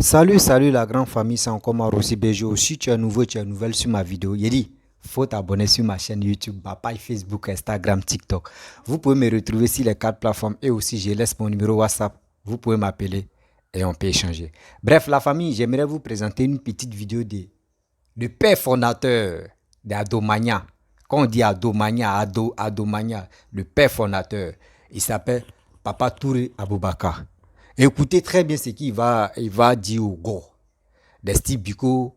Salut la grande famille, c'est encore moi Rossi Bejo. Si tu es nouveau, tu es nouvelle sur ma vidéo, il dit, faut t'abonner sur ma chaîne YouTube, ma page Facebook, Instagram, TikTok. Vous pouvez me retrouver sur les quatre plateformes et aussi je laisse mon numéro WhatsApp. Vous pouvez m'appeler et on peut échanger. Bref, la famille, j'aimerais vous présenter une petite vidéo de père fondateur d'Adomania. Quand on dit Adomania, Adomania, le père fondateur, il s'appelle Papa Touré Aboubakar. Écoutez très bien ce qu'il va dire au go. Des Steve Biko,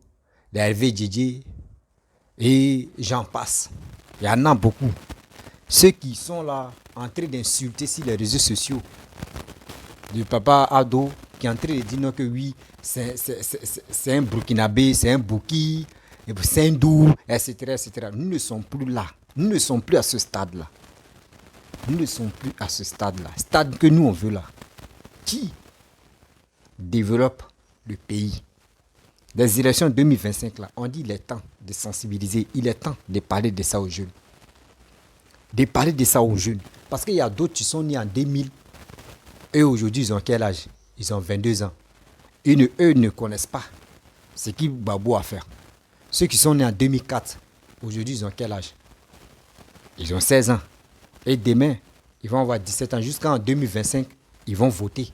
des Hervé Djedje et j'en passe. Il y en a beaucoup. Ceux qui sont là en train d'insulter sur les réseaux sociaux. Du papa Ado qui est en train de dire non, que oui, c'est un Burkinabé, c'est un Bouki, c'est un Dou, etc., etc. Nous ne sommes plus là. Nous ne sommes plus à ce stade-là. Nous ne sommes plus à ce stade-là. Stade que nous on veut là. Qui développe le pays? Les élections 2025 là, on dit il est temps de sensibiliser, il est temps de parler de ça aux jeunes. De parler de ça aux jeunes. Parce qu'il y a d'autres qui sont nés en 2000 et aujourd'hui ils ont quel âge? Ils ont 22 ans. Eux ne connaissent pas ce qu'il Babou a fait. Ceux qui sont nés en 2004, aujourd'hui ils ont quel âge? Ils ont 16 ans. Et demain, ils vont avoir 17 ans. Jusqu'en 2025, ils vont voter.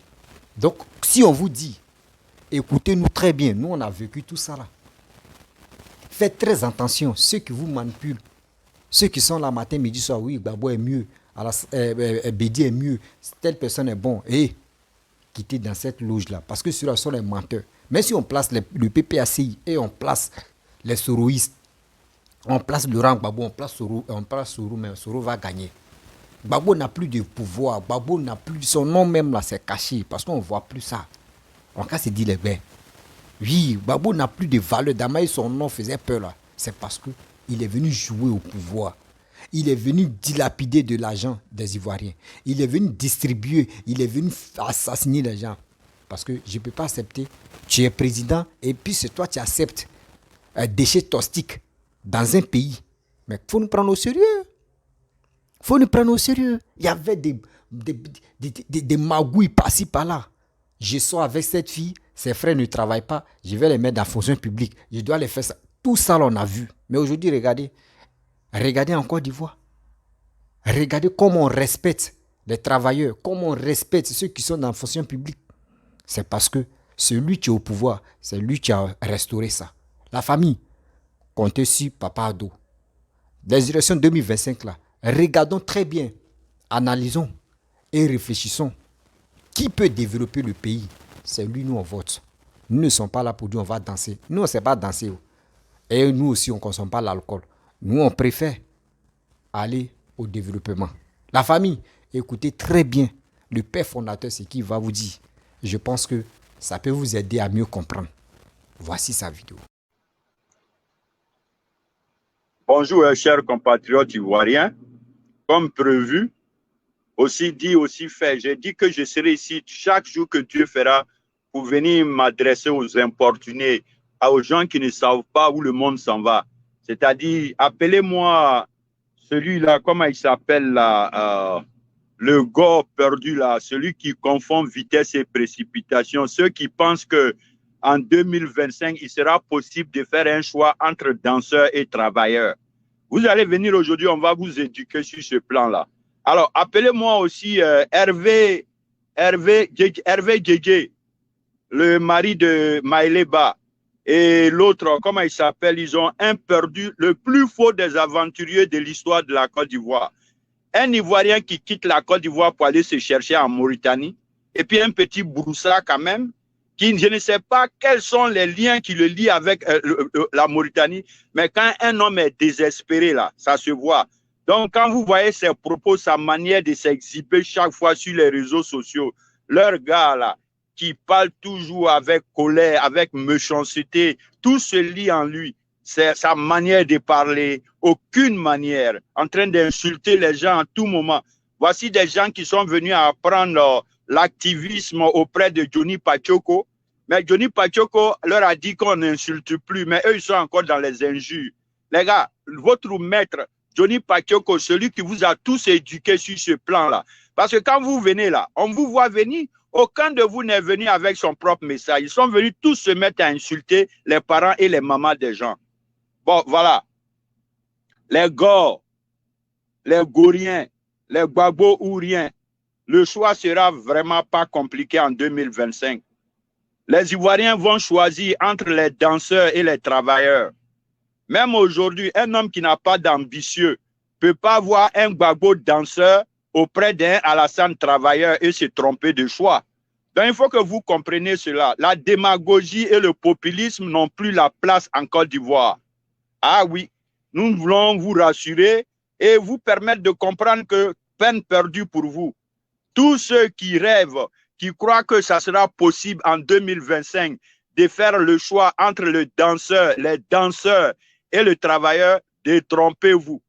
Donc, si on vous dit, écoutez-nous très bien, nous on a vécu tout ça là. Faites très attention, ceux qui vous manipulent, ceux qui sont là matin, midi, soir, oui, Gbagbo est mieux, Bédi est mieux, telle personne est bon, et quittez dans cette loge-là, parce que ceux-là sont les menteurs. Mais si on place le PPACI et on place les soroïstes, on place Laurent Gbagbo, on place Soro, mais Soro va gagner. Gbagbo n'a plus de pouvoir, Gbagbo n'a plus, son nom même là c'est caché, parce qu'on ne voit plus ça. On va se dire les gars. Oui, Gbagbo n'a plus de valeur. Damaï, son nom faisait peur là. C'est parce qu'il est venu jouer au pouvoir. Il est venu dilapider de l'argent des Ivoiriens. Il est venu distribuer. Il est venu assassiner les gens. Parce que je ne peux pas accepter. Tu es président et puis c'est toi qui acceptes un déchet toxique dans un pays. Mais il faut nous prendre au sérieux. Il faut nous prendre au sérieux. Il y avait des magouilles par-ci par-là. Je sors avec cette fille, ses frères ne travaillent pas, je vais les mettre dans la fonction publique, je dois les faire ça. Tout ça, on a vu. Mais aujourd'hui, regardez en Côte d'Ivoire. Regardez comment on respecte les travailleurs, comment on respecte ceux qui sont dans la fonction publique. C'est parce que celui qui est au pouvoir, c'est lui qui a restauré ça. La famille, comptez sur Papa Ado. Les élections 2025 là, regardons très bien, analysons et réfléchissons. Qui peut développer le pays? C'est lui, nous on vote. Nous ne sommes pas là pour dire on va danser. Nous on ne sait pas danser. Et nous aussi on ne consomme pas l'alcool. Nous on préfère aller au développement. La famille, écoutez très bien le père fondateur, ce qu'il va vous dire. Je pense que ça peut vous aider à mieux comprendre. Voici sa vidéo. Bonjour chers compatriotes ivoiriens. Comme prévu, aussi dit, aussi fait. J'ai dit que je serai ici chaque jour que Dieu fera pour venir m'adresser aux importunés, aux gens qui ne savent pas où le monde s'en va. C'est-à-dire, appelez-moi celui-là, comment il s'appelle là, le gars perdu là, celui qui confond vitesse et précipitation, ceux qui pensent que en 2025, il sera possible de faire un choix entre danseurs et travailleurs. Vous allez venir aujourd'hui, on va vous éduquer sur ce plan-là. Alors, appelez-moi aussi Hervé Djedje, le mari de Maëleba. Et l'autre, comment il s'appelle? Ils ont un perdu, le plus faux des aventuriers de l'histoire de la Côte d'Ivoire. Un Ivoirien qui quitte la Côte d'Ivoire pour aller se chercher en Mauritanie. Et puis un petit Broussa quand même, qui je ne sais pas quels sont les liens qui le lient avec la Mauritanie. Mais quand un homme est désespéré, là, ça se voit. Donc, quand vous voyez ses propos, sa manière de s'exhiber chaque fois sur les réseaux sociaux, leur gars là, qui parle toujours avec colère, avec méchanceté, tout se lie en lui. C'est sa manière de parler, aucune manière, en train d'insulter les gens à tout moment. Voici des gens qui sont venus apprendre l'activisme auprès de Johnny Pachoko. Mais Johnny Pachoko leur a dit qu'on n'insulte plus, mais eux, ils sont encore dans les injures. Les gars, votre maître, Johnny Pachoko, celui qui vous a tous éduqués sur ce plan-là. Parce que quand vous venez là, on vous voit venir, Aucun de vous n'est venu avec son propre message. Ils sont venus tous se mettre à insulter les parents et les mamans des gens. Bon, voilà. Les Gors, les Goriens, les Gbagbo ou rien. Le choix sera vraiment pas compliqué en 2025. Les Ivoiriens vont choisir entre les danseurs et les travailleurs. Même aujourd'hui, un homme qui n'a pas d'ambitieux ne peut pas voir un Gbagbo danseur auprès d'un Alassane travailleur et se tromper de choix. Donc, il faut que vous compreniez cela. La démagogie et le populisme n'ont plus la place en Côte d'Ivoire. Ah oui, nous voulons vous rassurer et vous permettre de comprendre que peine perdue pour vous. Tous ceux qui rêvent, qui croient que ça sera possible en 2025 de faire le choix entre le danseur, les danseurs et le travailleur, détrompez-vous.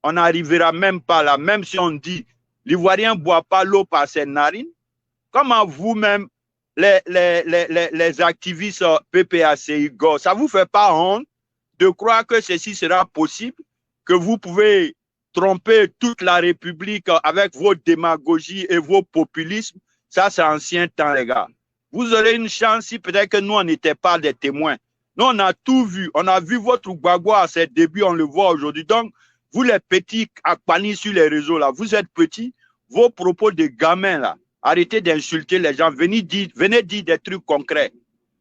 On n'arrivera même pas là, même si on dit l'Ivoirien ne boit pas l'eau par ses narines. Comment vous-même, les activistes PPACI, ça ne vous fait pas honte de croire que ceci sera possible, que vous pouvez tromper toute la République avec vos démagogies et vos populismes? Ça, c'est ancien temps, les gars. Vous aurez une chance si peut-être que nous, on n'était pas des témoins. Nous, on a tout vu. On a vu votre Gbagbo à ses débuts, on le voit aujourd'hui. Donc, vous les petits akpanis sur les réseaux, là, vous êtes petits, vos propos de gamins, là, arrêtez d'insulter les gens. Venez dire des trucs concrets.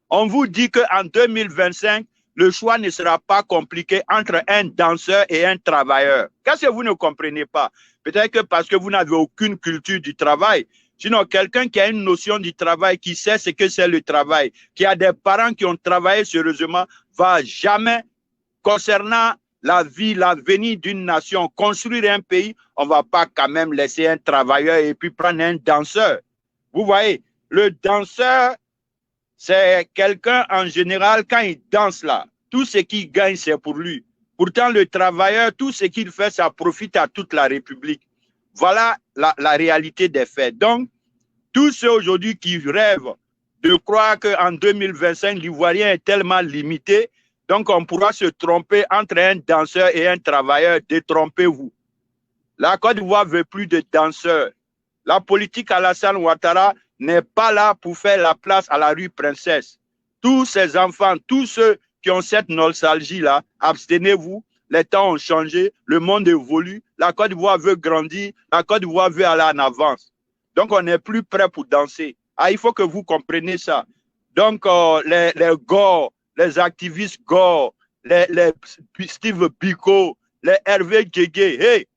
On vous dit qu'en 2025, le choix ne sera pas compliqué entre un danseur et un travailleur. Qu'est-ce que vous ne comprenez pas? Peut-être que parce que vous n'avez aucune culture du travail. Sinon, quelqu'un qui a une notion du travail, qui sait ce que c'est le travail, qui a des parents qui ont travaillé sérieusement, va jamais, concernant la vie, l'avenir d'une nation, construire un pays, on ne va pas quand même laisser un travailleur et puis prendre un danseur. Vous voyez, le danseur, c'est quelqu'un en général, quand il danse là, tout ce qu'il gagne, c'est pour lui. Pourtant, le travailleur, tout ce qu'il fait, ça profite à toute la République. Voilà la réalité des faits. Donc, tous ceux aujourd'hui qui rêvent de croire qu'en 2025, l'Ivoirien est tellement limité, donc on pourra se tromper entre un danseur et un travailleur, détrompez-vous. La Côte d'Ivoire ne veut plus de danseurs. La politique Alassane Ouattara n'est pas là pour faire la place à la rue Princesse. Tous ces enfants, tous ceux qui ont cette nostalgie-là, abstenez-vous. Les temps ont changé, le monde évolue, la Côte d'Ivoire veut grandir, la Côte d'Ivoire veut aller en avance. Donc, on n'est plus prêt pour danser. Ah, il faut que vous compreniez ça. Donc, les Gore, les activistes Gore, les Steve Biko, les Hervé Djegé, hey,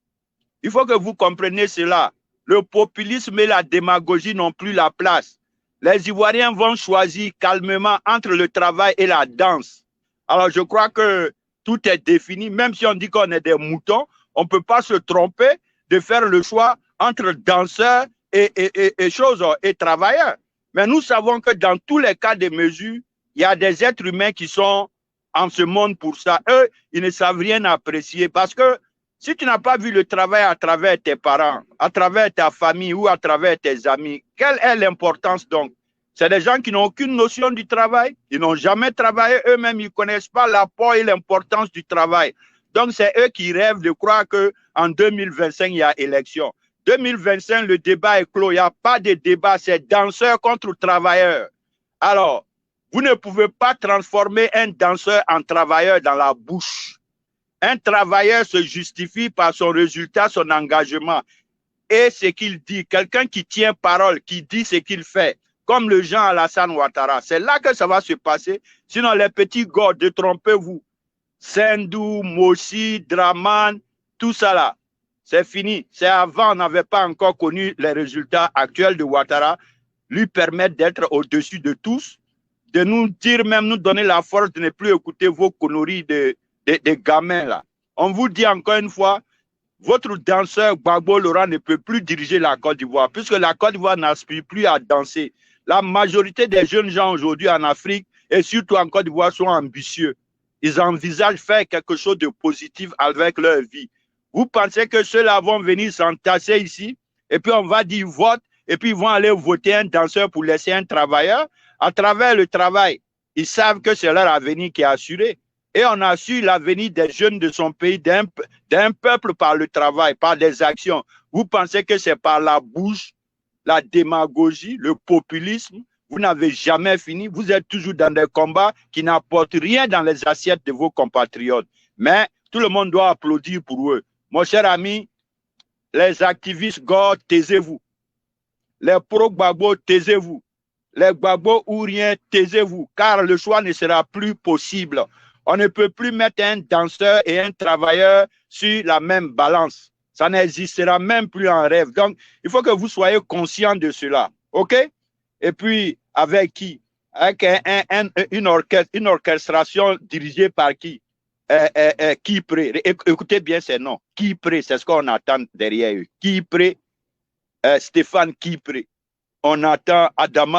il faut que vous compreniez cela. Le populisme et la démagogie n'ont plus la place. Les Ivoiriens vont choisir calmement entre le travail et la danse. Alors, je crois que tout est défini. Même si on dit qu'on est des moutons, on ne peut pas se tromper de faire le choix entre danseurs et travailleurs. Mais nous savons que dans tous les cas de mesure, il y a des êtres humains qui sont en ce monde pour ça. Eux, ils ne savent rien apprécier parce que si tu n'as pas vu le travail à travers tes parents, à travers ta famille ou à travers tes amis, quelle est l'importance donc? C'est des gens qui n'ont aucune notion du travail, ils n'ont jamais travaillé eux-mêmes, ils ne connaissent pas l'apport et l'importance du travail. Donc, c'est eux qui rêvent de croire qu'en 2025, il y a élection. 2025, le débat est clos, il n'y a pas de débat, c'est danseur contre travailleur. Alors, vous ne pouvez pas transformer un danseur en travailleur dans la bouche. Un travailleur se justifie par son résultat, son engagement et ce qu'il dit. Quelqu'un qui tient parole, qui dit ce qu'il fait, comme le Jean Alassane Ouattara. C'est là que ça va se passer. Sinon, les petits gars, détrompez-vous. Sendou, Mossi, Draman, tout ça là, c'est fini. C'est avant, on n'avait pas encore connu les résultats actuels de Ouattara, lui permettre d'être au-dessus de tous, de nous dire même, nous donner la force de ne plus écouter vos conneries de gamins là. On vous dit encore une fois, votre danseur Gbagbo Laurent ne peut plus diriger la Côte d'Ivoire, puisque la Côte d'Ivoire n'aspire plus à danser. La majorité des jeunes gens aujourd'hui en Afrique, et surtout en Côte d'Ivoire, sont ambitieux. Ils envisagent faire quelque chose de positif avec leur vie. Vous pensez que ceux-là vont venir s'entasser ici, et puis on va dire vote, et puis ils vont aller voter un danseur pour laisser un travailleur? À travers le travail, ils savent que c'est leur avenir qui est assuré. Et on assure l'avenir des jeunes de son pays, d'un peuple par le travail, par des actions. Vous pensez que c'est par la bouche? la démagogie, le populisme. Vous n'avez jamais fini. Vous êtes toujours dans des combats qui n'apportent rien dans les assiettes de vos compatriotes. Mais tout le monde doit applaudir pour eux. Mon cher ami, les activistes, taisez-vous. Les pro-Gbagbo, taisez-vous. Les Gbagbo ou rien, taisez-vous. Car le choix ne sera plus possible. On ne peut plus mettre un danseur et un travailleur sur la même balance. Ça n'existera même plus en rêve. Donc, il faut que vous soyez conscient de cela. OK? Et puis, avec qui? Avec une orchestration dirigée par qui? Kipré. Écoutez bien ces noms. Kipré, c'est ce qu'on attend derrière eux. Kipré, Stéphane Kipré. On attend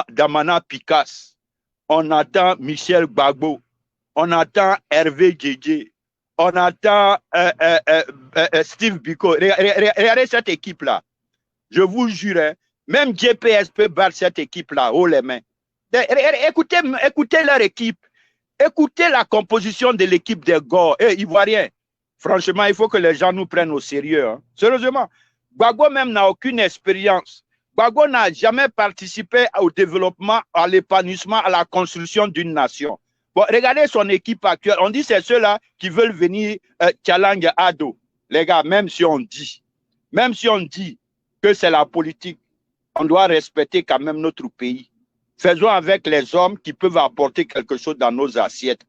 Damana Picasse. On attend Michel Gbagbo. On attend Hervé Djedje. On attend Steve Biko. Regardez cette équipe-là. Je vous jure, hein, même GPS peut battre cette équipe-là, haut les mains. Écoutez leur équipe. Écoutez la composition de l'équipe des Gors. Ivoiriens, franchement, il faut que les gens nous prennent au sérieux. Hein. Sérieusement, Gbagbo même n'a aucune expérience. Gbagbo n'a jamais participé au développement, à l'épanouissement, à la construction d'une nation. Bon, regardez son équipe actuelle. On dit que c'est ceux-là qui veulent venir challenge Ado. Les gars, même si on dit que c'est la politique, on doit respecter quand même notre pays. Faisons avec les hommes qui peuvent apporter quelque chose dans nos assiettes.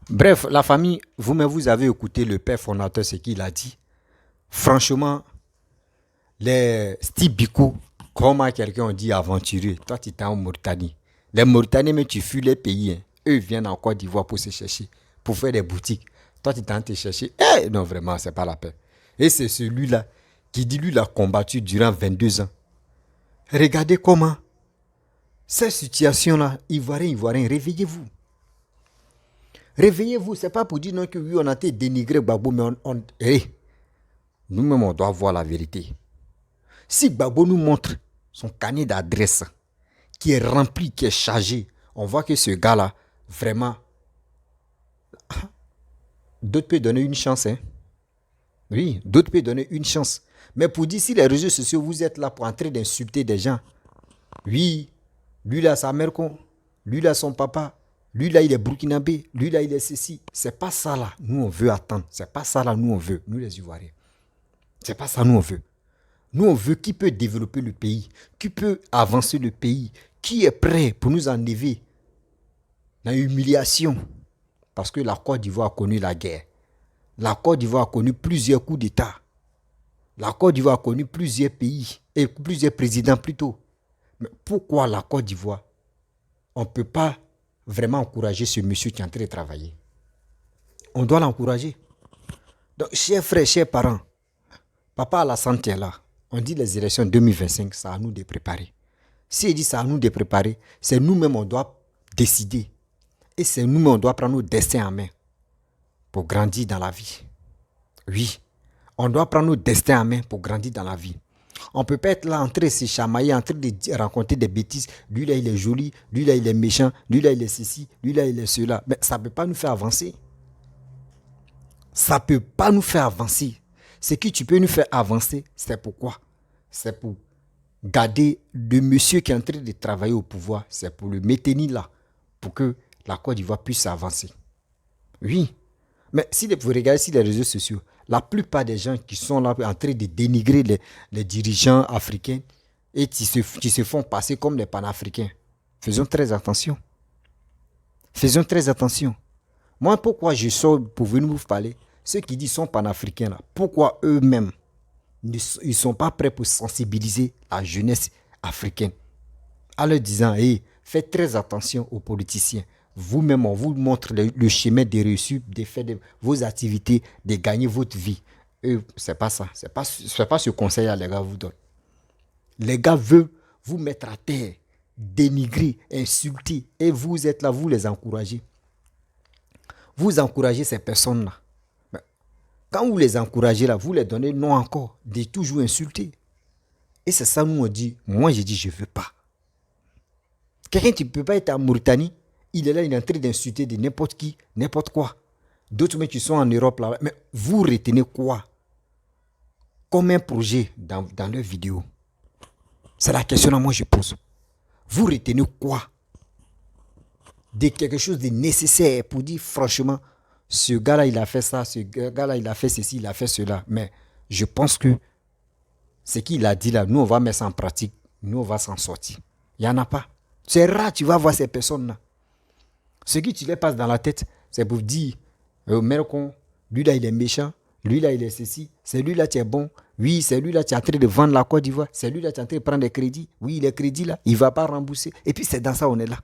Bref, la famille, vous-même, vous avez écouté le père fondateur, ce qu'il a dit. Franchement, les Steve Biko, comment quelqu'un dit aventurier, toi tu es en Mauritanie. Les Mauritaniens, mais tu fuis les pays. Hein. Eux viennent en Côte d'Ivoire pour se chercher, pour faire des boutiques. Toi tu es en train de te chercher. Non, vraiment, c'est pas la peine. Et c'est celui-là qui dit, lui, l'a combattu durant 22 ans. Regardez comment. Cette situation-là, Ivoiriens, réveillez-vous. Réveillez-vous, c'est pas pour dire non que oui, on a été dénigré Gbagbo, mais nous-mêmes, on doit voir la vérité. Si Gbagbo nous montre son carnet d'adresse qui est rempli, qui est chargé, on voit que ce gars-là, vraiment, d'autres peuvent donner une chance. Hein? Oui, d'autres peuvent donner une chance. Mais pour dire si les réseaux sociaux, vous êtes là pour entrer d'insulter des gens, oui, lui là, sa mère con, lui là, son papa, lui là, il est burkinabé, lui là, il est ceci. C'est pas ça là, nous on veut attendre. C'est pas ça là, nous on veut, nous les Ivoiriens. C'est pas ça, nous on veut. Nous, on veut qui peut développer le pays, qui peut avancer le pays, qui est prêt pour nous enlever dans l'humiliation. Parce que la Côte d'Ivoire a connu la guerre. La Côte d'Ivoire a connu plusieurs coups d'État. La Côte d'Ivoire a connu plusieurs pays, et plusieurs présidents plutôt. Mais pourquoi la Côte d'Ivoire, on ne peut pas vraiment encourager ce monsieur qui est en train de travailler? On doit l'encourager. Donc, chers frères, chers parents, papa Alassane est là. On dit les élections 2025, c'est à nous de préparer. Si il dit c'est à nous de préparer, c'est nous-mêmes on doit décider. Et c'est nous-mêmes on doit prendre nos destins en main pour grandir dans la vie. Oui, on doit prendre nos destins en main pour grandir dans la vie. On ne peut pas être là en train de se chamailler, en train de raconter des bêtises. Lui là il est joli, lui là il est méchant, lui là il est ceci, lui là il est cela. Mais ça ne peut pas nous faire avancer. Ça ne peut pas nous faire avancer. Ce que tu peux nous faire avancer, c'est pourquoi? C'est pour garder le monsieur qui est en train de travailler au pouvoir. C'est pour le maintenir là, pour que la Côte d'Ivoire puisse avancer. Oui, mais si vous regardez sur les réseaux sociaux, la plupart des gens qui sont là en train de dénigrer les dirigeants africains et qui se font passer comme des panafricains. Faisons très attention. Faisons très attention. Moi, pourquoi je sors pour venir vous parler? Ceux qui disent sont panafricains là, pourquoi eux-mêmes ils ne sont pas prêts pour sensibiliser la jeunesse africaine en leur disant, hey, faites très attention aux politiciens. Vous-même, on vous montre le chemin des reçus, de faire vos activités, de gagner votre vie. C'est pas ça. C'est pas ce conseil-là, les gars, vous donnent. Les gars veulent vous mettre à terre, dénigrer, insulter, et vous êtes là, vous les encouragez. Vous encouragez ces personnes-là. Quand vous les encouragez là, vous les donnez non encore, de toujours insulter. Et c'est ça, nous on dit, moi j'ai dit je ne veux pas. Quelqu'un qui ne peut pas être en Mauritanie, il est là, il est en train d'insulter de n'importe qui, n'importe quoi. D'autres mecs qui sont en Europe là, mais vous retenez quoi comme un projet dans leurs vidéos? C'est la question que moi je pose. Vous retenez quoi de quelque chose de nécessaire pour dire franchement, ce gars-là il a fait ça, ce gars-là il a fait ceci, il a fait cela. Mais je pense que ce qu'il a dit là, nous on va mettre ça en pratique, nous on va s'en sortir. Il n'y en a pas. C'est rare, tu vas voir ces personnes-là. Ce qui tu les passes dans la tête, c'est pour dire, Mercon, lui là il est méchant, lui là il est ceci, c'est lui là qui est bon, oui c'est lui là qui est en train de vendre la Côte d'Ivoire, c'est lui là qui est en train de prendre des crédits, oui les crédits là, il ne va pas rembourser. Et puis c'est dans ça on est là.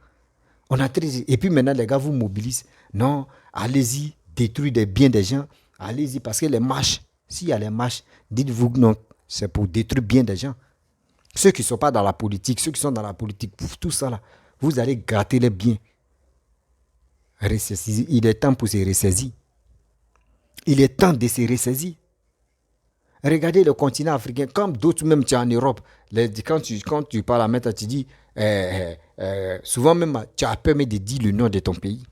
On a très... Et puis maintenant les gars vous mobilisent. Non, allez-y, détruire des biens des gens, allez-y parce que les marches, s'il y a les marches, dites-vous que non, c'est pour détruire bien des gens. Ceux qui ne sont pas dans la politique, ceux qui sont dans la politique, tout ça là, vous allez gratter les biens. Il est temps pour se ressaisir. Il est temps de se ressaisir. Regardez le continent africain, comme d'autres même, tu es en Europe. Quand tu parles à Meta, tu dis, souvent même, tu as peur de dire le nom de ton pays.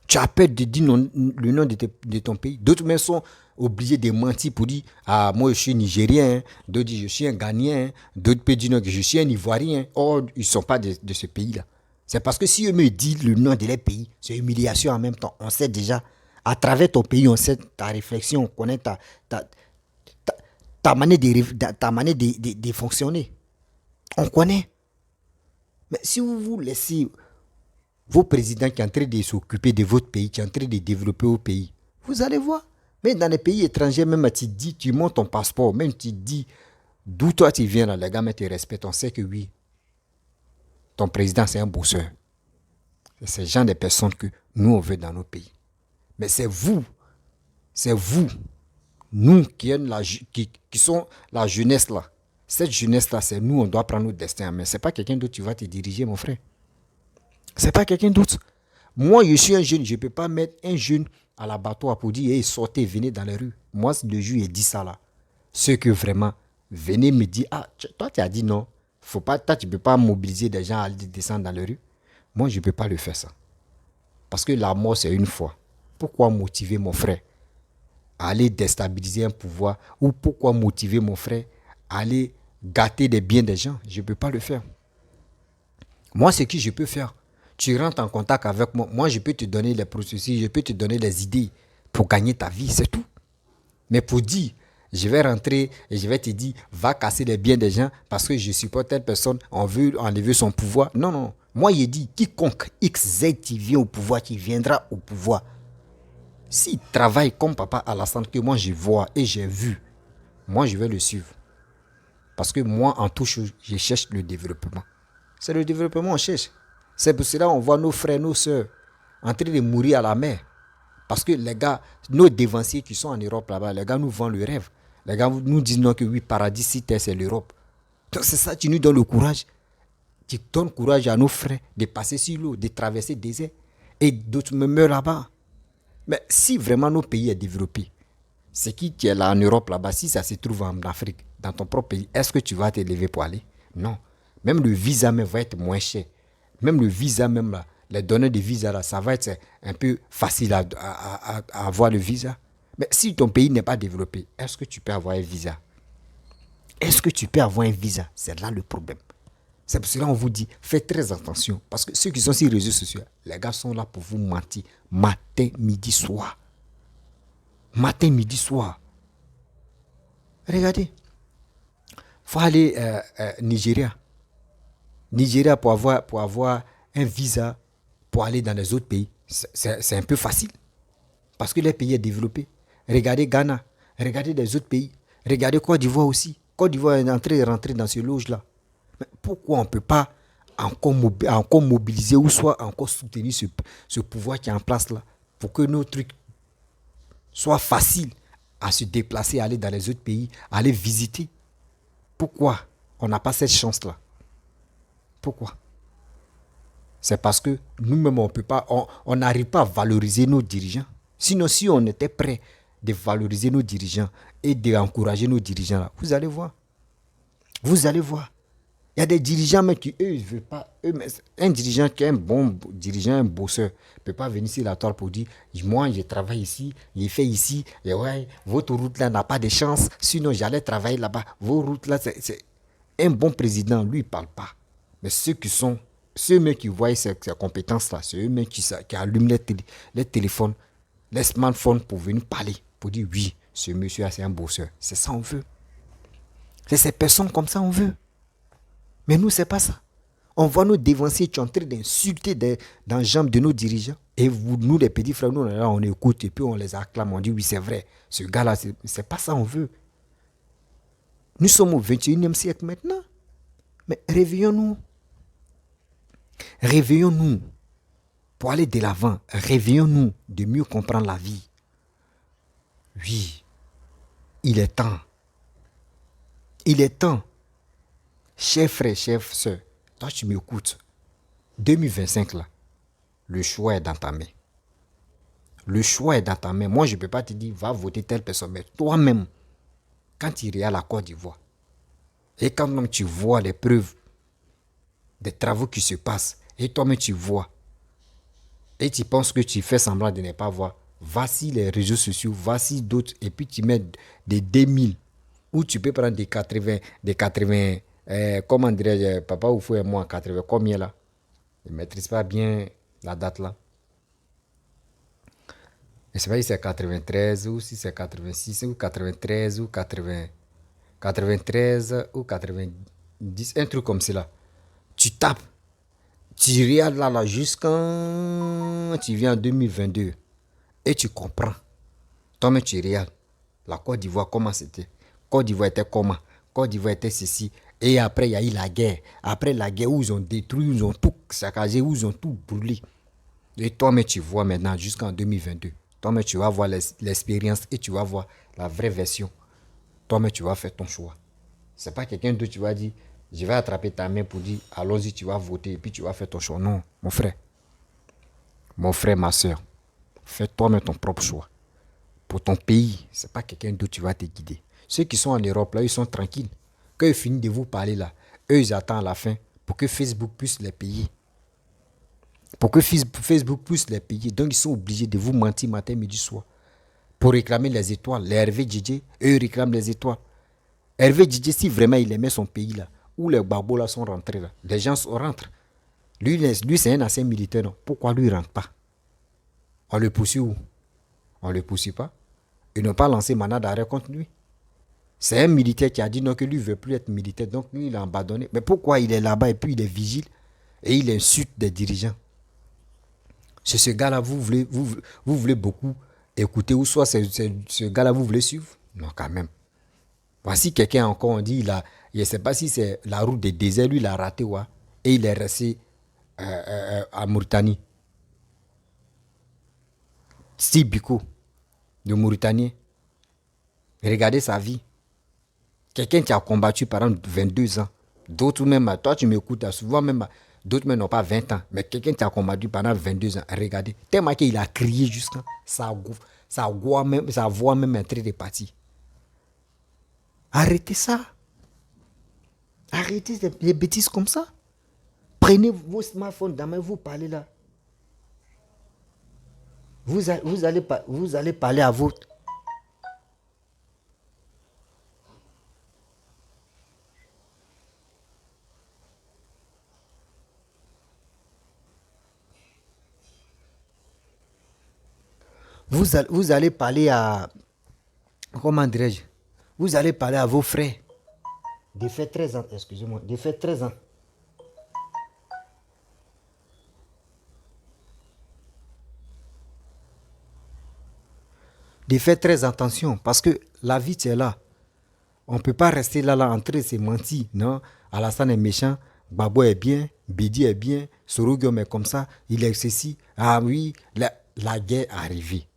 Tu as peur de dire le nom de ton pays. D'autres même sont obligés de mentir pour dire, ah, moi je suis Nigérien, d'autres disent je suis un Ghanéen, d'autres peuvent dire que je suis un Ivoirien. Or, ils ne sont pas de ce pays-là. C'est parce que si eux me disent le nom de leur pays, c'est humiliation en même temps. On sait déjà, à travers ton pays, on sait ta réflexion, on connaît ta manière de fonctionner. On connaît. Mais si vous laissez vos présidents qui sont en train de s'occuper de votre pays, qui sont en train de développer au pays, vous allez voir. Mais dans les pays étrangers, même tu dis, tu montes ton passeport, même tu dis d'où toi tu viens, là, les gars, mais te respectent. On sait que oui, ton président, c'est un bosseur. C'est ce genre de personnes que nous, on veut dans nos pays. Mais c'est vous, nous qui sont la jeunesse là. Cette jeunesse-là, c'est nous, on doit prendre notre destin en main. Ce n'est pas quelqu'un d'autre qui va te diriger, mon frère. Ce n'est pas quelqu'un d'autre. Moi, je suis un jeune, je ne peux pas mettre un jeune à l'abattoir pour dire, hey, sortez, venez dans les rues. Moi, le juge, il dit ça là. Ceux que vraiment, venez me dire, ah, toi, tu as dit non. Faut pas, toi, tu ne peux pas mobiliser des gens à descendre dans les rues. Moi, je ne peux pas le faire ça. Parce que la mort, c'est une fois. Pourquoi motiver mon frère à aller déstabiliser un pouvoir? Ou pourquoi motiver mon frère à aller gâter des biens des gens? Je ne peux pas le faire. Moi, ce que je peux faire, tu rentres en contact avec moi. Moi, je peux te donner les processus, je peux te donner les idées pour gagner ta vie, c'est tout. Mais pour dire, je vais rentrer et je vais te dire, va casser les biens des gens parce que je supporte telle personne, on veut enlever son pouvoir. Non, non. Moi, il dit, quiconque XZ qui vient au pouvoir, qui viendra au pouvoir, s'il travaille comme Papa Alassane, que moi je vois et j'ai vu, moi je vais le suivre. Parce que moi, en tout chose, je cherche le développement. C'est le développement qu'on cherche. C'est pour cela qu'on voit nos frères, nos soeurs en train de mourir à la mer. Parce que les gars, nos dévanciers qui sont en Europe là-bas, les gars nous vendent le rêve. Les gars nous disent non que oui, paradis, si terre, c'est l'Europe. Donc c'est ça, tu nous donnes le courage. Tu donnes courage à nos frères de passer sur l'eau, de traverser le désert. Et d'autres me meurent là-bas. Mais si vraiment nos pays est développé, c'est qui est là en Europe là-bas, si ça se trouve en Afrique, dans ton propre pays, est-ce que tu vas te lever pour aller? Non. Même le visa même va être moins cher. Même le visa même là, les données de visa là, ça va être un peu facile à avoir le visa. Mais si ton pays n'est pas développé, est-ce que tu peux avoir un visa? Est-ce que tu peux avoir un visa? C'est là le problème. C'est pour cela qu'on vous dit, faites très attention. Parce que ceux qui sont sur les réseaux sociaux, les gars sont là pour vous mentir. Matin, midi, soir. Matin, midi, soir. Regardez. Il faut aller Nigeria. Nigeria pour avoir un visa pour aller dans les autres pays. C'est un peu facile. Parce que les pays est développé. Regardez Ghana. Regardez les autres pays. Regardez Côte d'Ivoire aussi. Côte d'Ivoire est en train de rentrer dans ce loge-là. Mais pourquoi on ne peut pas encore mobiliser ou soit encore soutenir ce pouvoir qui est en place là pour que nos trucs soient faciles à se déplacer, à aller dans les autres pays, à aller visiter? Pourquoi on n'a pas cette chance-là? Pourquoi? C'est parce que nous-mêmes, on n'arrive pas à valoriser nos dirigeants. Sinon, si on était prêt de valoriser nos dirigeants et d'encourager nos dirigeants là, vous allez voir. Vous allez voir. Il y a des dirigeants mais qui, eux, ils ne veulent pas. Un dirigeant qui est un bon dirigeant, un bosseur, ne peut pas venir sur la toile pour dire, moi, je travaille ici, je fais ici, et ouais, votre route là n'a pas de chance, sinon j'allais travailler là-bas. Vos routes là, Un bon président, lui, il ne parle pas. Mais ceux qui voient ces compétences-là, c'est eux-mêmes qui allument les téléphones, les smartphones pour venir parler, pour dire oui, ce monsieur c'est un bosseur. C'est ça on veut. C'est ces personnes comme ça on veut. Mais nous, c'est pas ça. On va nous dévancer, tu es en train d'insulter dans les jambes de nos dirigeants. Et vous, nous, les petits frères, nous, là, on écoute et puis on les acclame. On dit oui, c'est vrai. Ce gars-là, c'est pas ça on veut. Nous sommes au 21e siècle maintenant. Mais réveillons-nous. Réveillons-nous pour aller de l'avant. Réveillons-nous de mieux comprendre la vie. Oui, il est temps. Il est temps. Chers frères, chers soeurs, toi tu m'écoutes. 2025 là, le choix est dans ta main. Le choix est dans ta main. Moi je ne peux pas te dire va voter telle personne, mais toi-même, quand tu iras à la Côte d'Ivoire, et quand même tu vois les preuves des travaux qui se passent, et toi-même tu vois, et tu penses que tu fais semblant de ne pas voir, voici les réseaux sociaux, voici d'autres, et puis tu mets des 2000, ou tu peux prendre des 80, comment dirais-je, papa ou fou et moi, 80, combien là? Je ne maîtrise pas bien la date là. Je ne sais pas si c'est 93 ou si c'est 86 ou 93 ou 80, 93 ou 90, un truc comme cela. Tu tapes, tu regardes là jusqu'en... Tu viens en 2022 et tu comprends. Toi-même tu regardes la Côte d'Ivoire, comment c'était. Côte d'Ivoire était comment? Côte d'Ivoire était ceci. Et après, il y a eu la guerre. Après la guerre, où ils ont détruit, où ils ont tout saccagé, où ils ont tout brûlé. Et toi-même, tu vois maintenant jusqu'en 2022. Toi-même, tu vas voir l'expérience et tu vas voir la vraie version. Toi-même, tu vas faire ton choix. C'est pas quelqu'un d'autre, tu vas dire, je vais attraper ta main pour dire, allons-y, tu vas voter et puis tu vas faire ton choix. Non, mon frère. Mon frère, ma soeur, fais toi-même ton propre choix. Pour ton pays, c'est pas quelqu'un d'autre qui va te guider. Ceux qui sont en Europe, là, ils sont tranquilles. Quand ils finissent de vous parler, là, eux, ils attendent à la fin pour que Facebook puisse les payer. Pour que Facebook puisse les payer. Donc, ils sont obligés de vous mentir matin, midi, soir. Pour réclamer les étoiles. Les Hervé Djidje, eux, réclament les étoiles. Hervé Djidje, si vraiment il aimait son pays, là, où les babos là sont rentrés, là, les gens rentrent. Lui c'est un ancien militaire, non? Pourquoi lui, il ne rentre pas? On le poursuit où? On ne le poursuit pas. Ils n'ont pas lancé mandat d'arrêt contre lui. C'est un militaire qui a dit non, que lui ne veut plus être militaire. Donc, lui, il a abandonné. Mais pourquoi il est là-bas et puis il est vigile et il insulte des dirigeants? C'est ce gars-là, vous voulez beaucoup écouter, ou soit c'est ce gars-là, vous voulez suivre? Non, quand même. Voici quelqu'un encore, on dit, je ne sais pas si c'est la route des déserts, lui, il a raté, ouais, et il est resté à Mauritanie. Steve Biko, de Mauritanie. Regardez sa vie. Quelqu'un qui a combattu pendant 22 ans. D'autres même, toi tu m'écoutes, souvent même, d'autres même n'ont pas 20 ans. Mais quelqu'un qui a combattu pendant 22 ans, regardez. Tellement qu'il a crié jusqu'à sa voix même est en train de partir. Arrêtez ça. Arrêtez les bêtises comme ça. Prenez vos smartphones dans main, vous parlez là. Vous allez parler à votre... Vous allez parler à... Comment dirais-je? Vous allez parler à vos frères. De fait 13 ans, excusez-moi, de fait 13 ans. De faire très attention parce que la vie, c'est là. On ne peut pas rester là en train de se mentir. Non, Alassane est méchant, Babo est bien, Bidi est bien, Sorogium est comme ça, il est ceci. Ah oui, la guerre est arrivée.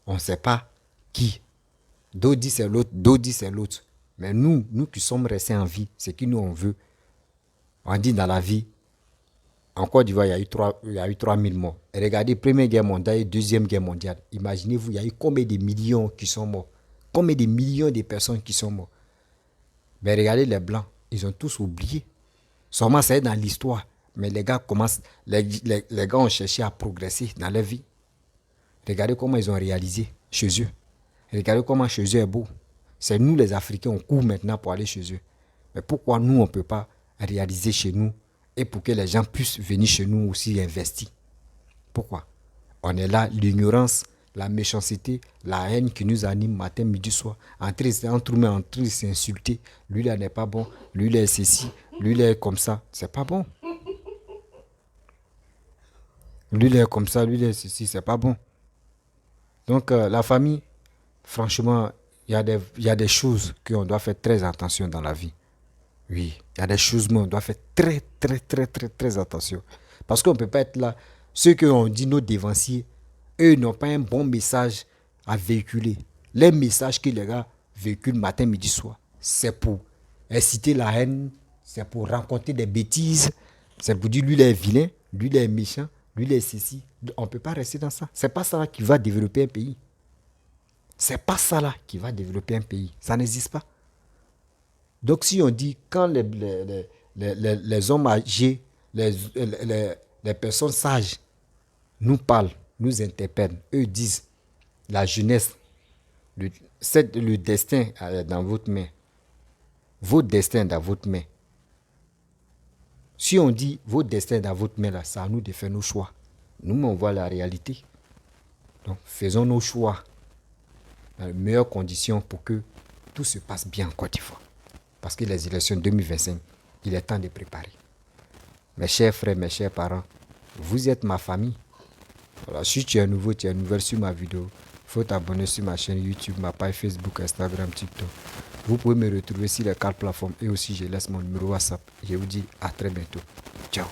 On ne sait pas qui. D'autres disent c'est l'autre, d'autres disent c'est l'autre. Mais nous qui sommes restés en vie, c'est que nous on veut. On dit dans la vie, en Côte d'Ivoire, il y a eu 3000 morts. Et regardez, Première Guerre mondiale et Deuxième Guerre mondiale. Imaginez-vous, il y a eu combien de millions qui sont morts? Combien de millions de personnes qui sont mortes? Mais regardez les Blancs, ils ont tous oublié. Sûrement, c'est dans l'histoire. Mais les gars ont cherché à progresser dans leur vie. Regardez comment ils ont réalisé chez eux. Regardez comment chez eux est beau. C'est nous les Africains, on court maintenant pour aller chez eux. Mais pourquoi nous, on ne peut pas réaliser chez nous et pour que les gens puissent venir chez nous aussi investir? Pourquoi? On est là, l'ignorance, la méchanceté, la haine qui nous anime matin, midi, soir. Entre nous, entre s'insulter. Lui, là, n'est pas bon. Lui, là, est ceci. Lui, là, est comme ça. C'est pas bon. Lui, là, est comme ça. Lui, là, est ceci. C'est pas bon. Donc, la famille, franchement, il y a des choses qu'on doit faire très attention dans la vie. Oui, il y a des choses, mais on doit faire très, très, très, très, très attention. Parce qu'on ne peut pas être là. Ceux qui ont dit nos dévanciers, eux n'ont pas un bon message à véhiculer. Les messages que les gars véhiculent matin, midi, soir, c'est pour inciter la haine, c'est pour raconter des bêtises, c'est pour dire lui il est vilain, lui il est méchant, lui il est ceci. On ne peut pas rester dans ça. C'est pas ça là qui va développer un pays. C'est pas ça là qui va développer un pays. Ça n'existe pas. Donc si on dit quand les hommes âgés, les personnes sages nous parlent, nous interpellent, eux disent la jeunesse, le destin est dans votre main. Votre destin est dans votre main. Si on dit votre destin est dans votre main, là, c'est à nous de faire nos choix. Nous, on voit la réalité. Donc, faisons nos choix dans les meilleures conditions pour que tout se passe bien en Côte d'Ivoire. Parce que les élections 2025, il est temps de préparer. Mes chers frères, mes chers parents, vous êtes ma famille. Voilà, si tu es nouveau, tu es nouvelle sur ma vidéo, il faut t'abonner sur ma chaîne YouTube, ma page Facebook, Instagram, TikTok. Vous pouvez me retrouver sur les 4 plateformes et aussi je laisse mon numéro WhatsApp. Je vous dis à très bientôt. Ciao.